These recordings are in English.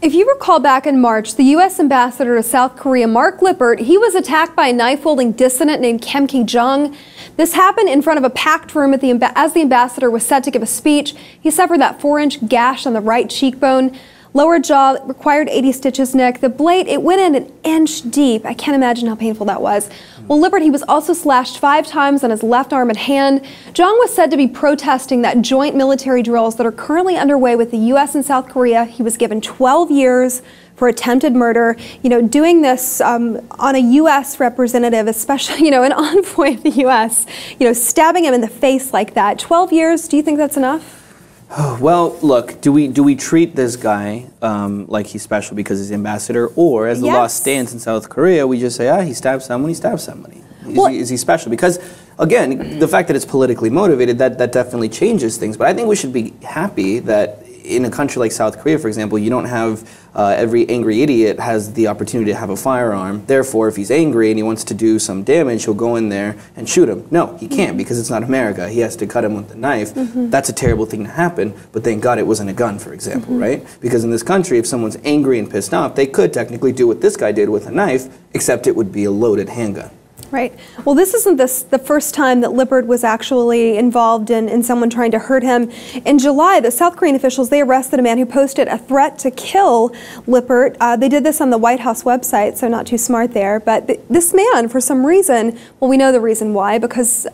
If you recall back in March, the US Ambassador to South Korea, Mark Lippert, he was attacked by a knife-wielding dissident named Ki-jong. This happened in front of a packed room as the ambassador was set to give a speech. He suffered that 4-inch gash on the right cheekbone. Lower jaw required 80 stitches, Nick. The blade, it went in 1 inch deep. I can't imagine how painful that was. Well, Lippert, he was also slashed 5 times on his left arm and hand. Jong was said to be protesting that joint military drills that are currently underway with the U.S. and South Korea. He was given 12 years for attempted murder. You know, doing this on a U.S. representative, especially, an envoy of the U.S., stabbing him in the face like that. 12 years, do you think that's enough? Well, look, do we treat this guy like he's special because he's ambassador, or as the law stands in South Korea, we just say, he stabbed someone, he stabbed somebody. Is he special? Because, again, the fact that it's politically motivated, that definitely changes things. But I think we should be happy that in a country like South Korea, for example, you don't have every angry idiot has the opportunity to have a firearm. Therefore, if he's angry and he wants to do some damage, he'll go in there and shoot him. No, he can't because it's not America. He has to cut him with a knife. That's a terrible thing to happen, but thank God it wasn't a gun, for example, right? Because in this country, if someone's angry and pissed off, they could technically do what this guy did with a knife, except it would be a loaded handgun. Right. Well, this isn't the first time that Lippert was actually involved in someone trying to hurt him. In July, the South Korean officials, they arrested a man who posted a threat to kill Lippert. They did this on the White House website, so not too smart there. But this man, for some reason, well, we know the reason why, because,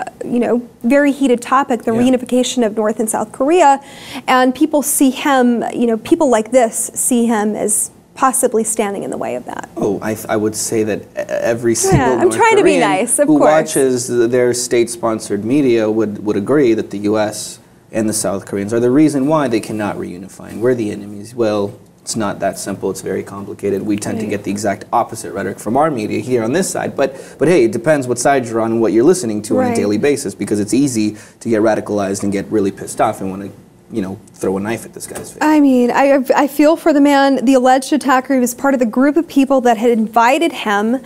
very heated topic, the reunification of North and South Korea. And people see him, people like this see him as possibly standing in the way of that. Oh, I would say that every single I'm trying to be nice, of who course. watches their state-sponsored media would agree that the U.S. and the South Koreans are the reason why they cannot reunify. And we're the enemies. Well, it's not that simple. It's very complicated. We tend to get the exact opposite rhetoric from our media here on this side. But hey, it depends what side you're on and what you're listening to on a daily basis, because it's easy to get radicalized and get really pissed off and want to throw a knife at this guy's face. I mean, I feel for the man, the alleged attacker. He was part of the group of people that had invited him.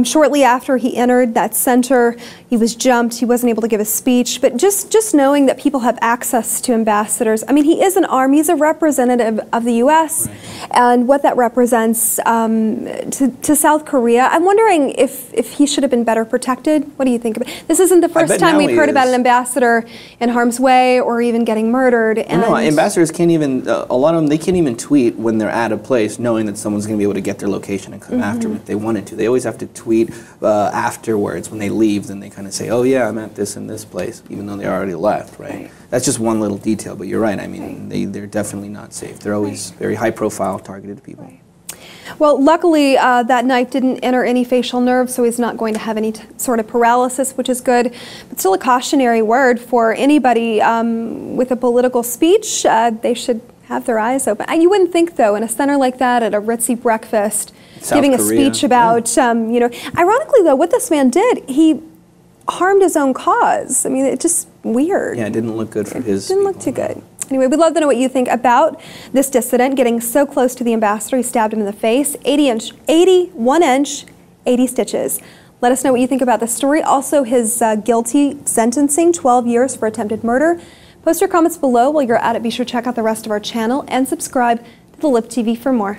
Shortly after he entered that center, he was jumped. He wasn't able to give a speech. But just knowing that people have access to ambassadors, I mean, he is an arm. He's a representative of the U.S. And what that represents to South Korea. I'm wondering if he should have been better protected. What do you think? This isn't the first time we've heard about an ambassador in harm's way or even getting murdered. And no, ambassadors can't even, a lot of them, they can't even tweet when they're at a place knowing that someone's going to be able to get their location and come after them if they wanted to. They always have to tweet afterwards when they leave. Then they kind of say, oh yeah, I'm at this and this place, even though they already left, right? That's just one little detail, but you're right. I mean, they're definitely not safe. They're always very high profile, targeted people. Well, luckily, that knife didn't enter any facial nerve, so he's not going to have any sort of paralysis, which is good. But still a cautionary word for anybody with a political speech. They should have their eyes open. You wouldn't think, though, in a center like that, at a ritzy breakfast, giving a speech about, Ironically, though, what this man did, he harmed his own cause. I mean, it's just weird. Yeah, it didn't look good for his people. Didn't look too good. Anyway, we'd love to know what you think about this dissident getting so close to the ambassador. He stabbed him in the face, 81 inch, 80 stitches. Let us know what you think about the story. Also, his guilty sentencing, 12 years for attempted murder. Post your comments below while you're at it. Be sure to check out the rest of our channel and subscribe to the Lip TV for more.